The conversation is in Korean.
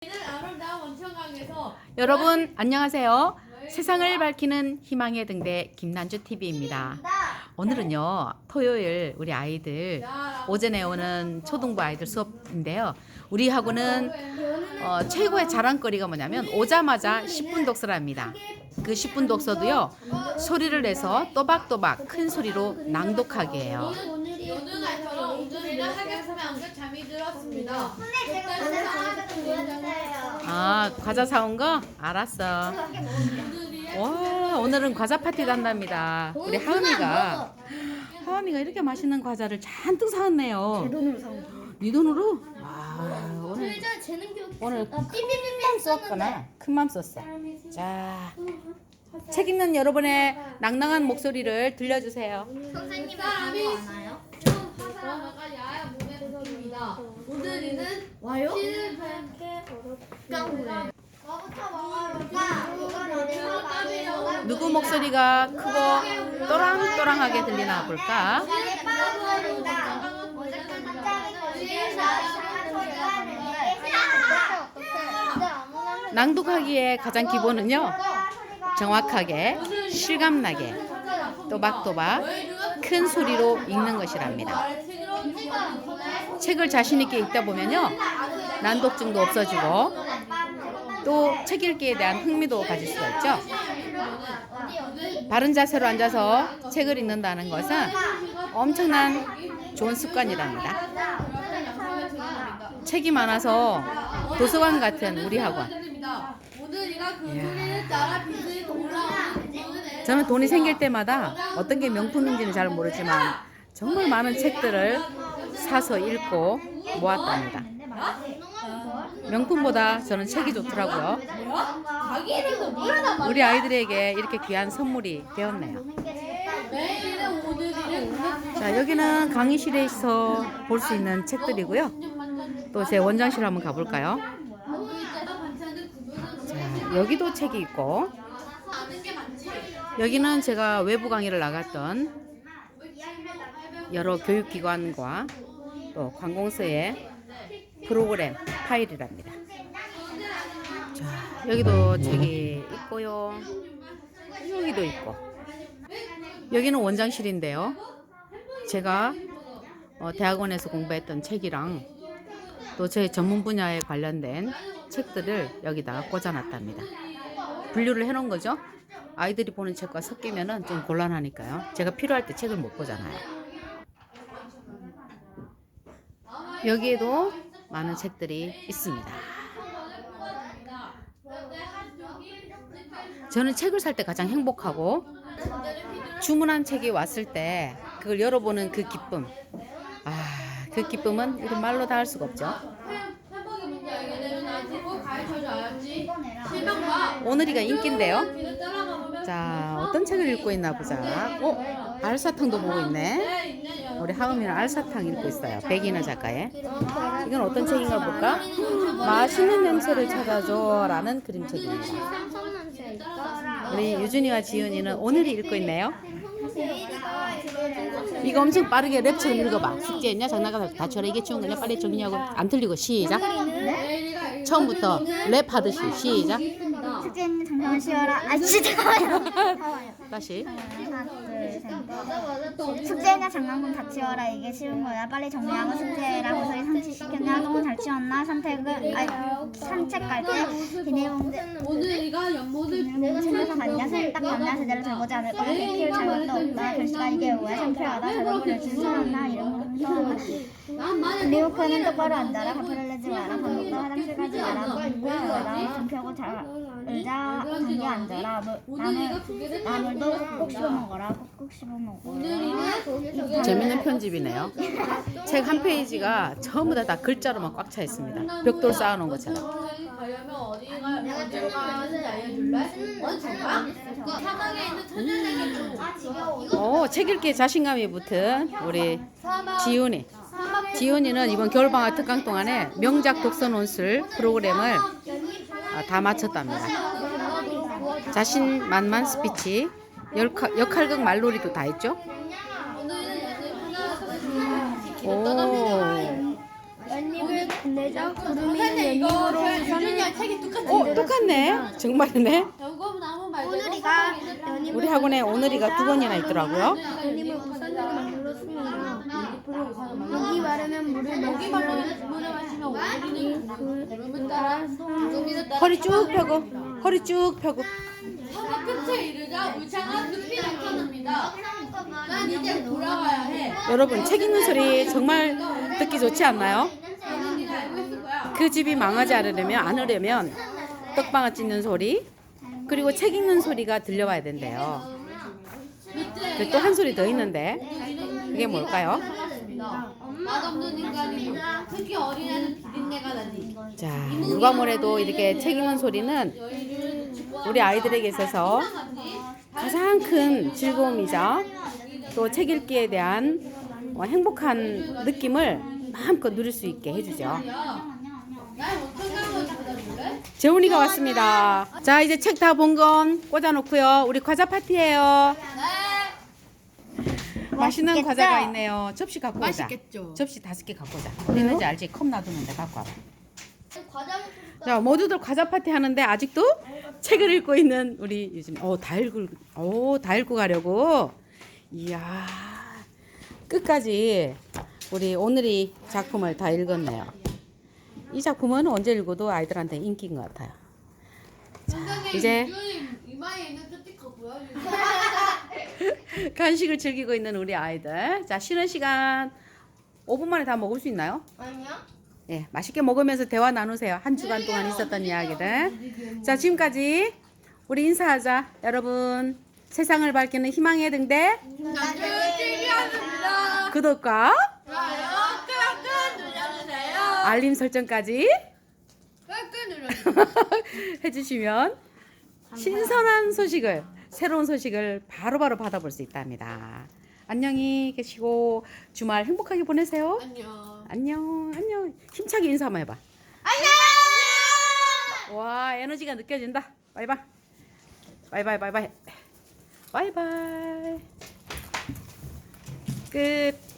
아름다운 원천강에서 여러분 안녕하세요. 세상을 밝히는 희망의 등대 김난주 TV입니다. 오늘은요 토요일 우리 아이들 오전에 오는 초등부 아이들 수업인데요. 우리 학원은 최고의 자랑거리가 뭐냐면 오자마자 10분 독서랍니다. 그 10분 독서도요 소리를 내서 또박또박 큰 소리로 낭독하게 해요. 요는 아이처럼 오늘이랑 하겠으면 안돼 잠이 들었습니다. 아 과자 사온 거? 알았어. 와 오늘은 과자 파티도 한답니다. 우리 하은이가 이렇게 맛있는 과자를 잔뜩 사왔네요. 제 돈으로 사온 거. 네 돈으로? 와 오늘 예전 재능 교육 오늘 삐삐삐삐 썼구나. 큰맘 썼어. 자, 책 읽는 여러분의 낭낭한 목소리를 들려주세요. 선생님이 사람이 많아요? 처음 화사가 야야 몸에 붙습니다. 오늘이는 와요? 깡 누구 목소리가 크고 또랑또랑하게 들리나 볼까? 낭독하기에 가장 기본은요 정확하게 실감나게 또박또박 큰 소리로 읽는 것이랍니다. 책을 자신 있게 읽다 보면요 난독증도 없어지고 또 책 읽기에 대한 흥미도 가질 수가 있죠. 바른 자세로 앉아서 책을 읽는다는 것은 엄청난 좋은 습관이랍니다. 책이 많아서 도서관 같은 우리 학원. 오늘이가 그 소리를 따라 빛을 올라오는 저는 돈이 생길 때마다 어떤 게 명품인지는 잘 모르지만 정말 많은 책들을 사서 읽고 모았답니다. 명품보다 저는 책이 좋더라고요. 자기 이름도 모르나 우리 아이들에게 이렇게 귀한 선물이 되었네요. 매일은 오늘이는 자, 여기는 강의실에서 볼 수 있는 책들이고요. 또 제 원장실 한번 가볼까요? 자, 여기도 책이 있고 여기는 제가 외부 강의를 나갔던 여러 교육기관과 또 관공서의 프로그램 파일이랍니다. 자, 여기도 책이 있고요. 여기도 있고. 여기는 원장실인데요. 제가 대학원에서 공부했던 책이랑 또 제 전문 분야에 관련된 책들을 여기다 꽂아놨답니다. 분류를 해놓은 거죠. 아이들이 보는 책과 섞이면은 좀 곤란하니까요. 제가 필요할 때 책을 못 보잖아요. 여기에도 많은 책들이 있습니다. 저는 책을 살 때 가장 행복하고 주문한 책이 왔을 때 그걸 열어보는 그 기쁨. 그 기쁨은 이런 말로 다 할 수가 없죠. 햄버거 문제 알게 되면 아직고 가르쳐줘야지. 실망과 오늘이가 인기인데요. 길을 따라가 보면 자, 어떤 책을 읽고 있나 보자. 알사탕도 보고 있네. 우리 하은이는 알사탕 읽고 있어요. 백이나 작가의. 이건 어떤 책인가 볼까? 맛있는 냄새를 찾아줘 라는 그림책입니다. 우리 유준이와 지윤이는 오늘이 읽고 있네요. 이거 엄청 빠르게 랩처럼 읽어봐. 숙제했냐? 장난감 다쳐라. 이게 치운 거냐? 빨리 정리하고 안 틀리고 시작. 처음부터 랩하듯이 시작. 숙제는 잠깐만 쉬어라. 아 잠깐만요. 다시. 하나 둘 셋. 숙제나 장난감 다 치워라. 이게 쉬운 거야. 빨리 정리하고 숙제라고 소리 산책시켰냐? 하동은 잘 치웠나? 산책 갈 때 비닐봉지 오늘이가 연못을 챙겨서 갔냐? 손 딱 갔냐? 제대로 들보지 않을 거야. 길 잘못도 없다. 글씨가 이게 뭐야? 창피하다. 자전거 열심히 살았나? 이런 거 성공하나? 그리고 그는 똑바로 앉아라. 가표를 내지 마라. 밥 먹다 화장실 가지 마라. 나 등펴고 잘 의자 단계 앉아라. 나물도 꼭 씹어 먹어라. 꼭 씹어 먹어. 재밌는 편집이네요. 책 한 페이지가 전부 다 글자로만 꽉 차 있습니다. 벽돌 쌓아놓은 것처럼. 가려면 어디가 하는지 알려줄래? 원천가? 사막에 있는 천연에게 책 읽기에 자신감이 붙은 우리 지윤이. 지윤이는 이번 겨울방학 특강 동안에 명작 독서 논술 프로그램을 다 마쳤답니다. 자신만만 스피치, 역할극 말놀이도 다 했죠. 오. 내적 구름이 선생님 이거 연잎으로 저희 우선을 유준이랑 책이 똑같은 어, 똑같네. 정말이네. 저거는 아무 말 오늘이가 연잎을 우리 학원에 오늘이가 2번이나 있더라고요. 연잎을 우선으로 만들었습니다. 여기 마르면 물을 마시면 물을 마시면 오늘이는 그 따라 허리 쭉 펴고, 허리 쭉 펴고. 섬의 끝에 이르자 울창한 늪이 나타납니다. 난 이제 돌아가야 해. 여러분, 책 읽는 소리 정말 듣기 좋지 않나요? 너는 이제 알고 있을 거야. 그 집이 망하지 않으려면 떡방아 찢는 소리, 그리고 책 읽는 소리가 들려와야 된대요. 또 한 소리 더 있는데 그게 뭘까요? 맛없는 인간이 특히 어린애는 비린내가 나지. 자, 누가 뭐래도 이렇게 책 읽는 소리는 우리 아이들에게 있어서 가장 큰 즐거움이자 또 책 읽기에 대한 행복한 느낌을 마음껏 누릴 수 있게 해주죠. 날 어떤 걸 받아줄래? 재훈이가 왔습니다. 자, 이제 책 다 본 건 꽂아놓고요. 우리 과자 파티예요. 맛있는 맛있겠죠? 과자가 있네요. 접시 갖고 오자. 맛있겠죠? 접시 5개 갖고 오자. 어디 있는지 알지? 컵 놔두는데 갖고 와봐. 과자 자, 모두들 과자 파티 하는데 아직도 책을 읽고 있는 우리 요즘 다 읽고 가려고. 이야, 끝까지 우리 오늘이 작품을 다 읽었네요. 이 작품은 언제 읽어도 아이들한테 인기인 것 같아요. 이제 이마에 있는 스티커 보여주세요. 간식을 즐기고 있는 우리 아이들. 자, 쉬는 시간 5분 만에 다 먹을 수 있나요? 아니요. 예, 맛있게 먹으면서 대화 나누세요. 한 주간 동안 있었던 이야기들. 자, 지금까지 우리 인사하자. 여러분, 세상을 밝히는 희망의 등대 TV였습니다. 구독과 좋아요 꾹꾹 눌러주세요. 알림 설정까지 꾹꾹 눌러주세요. 해주시면 신선한 소식을, 새로운 소식을 바로바로 받아볼 수 있답니다. 안녕히 계시고 주말 행복하게 보내세요. 안녕. 안녕, 안녕. 힘차게 인사 한번 해봐. 안녕. 와, 에너지가 느껴진다. 바이바이. 바이바이, 바이바이. 바이바이. 끝.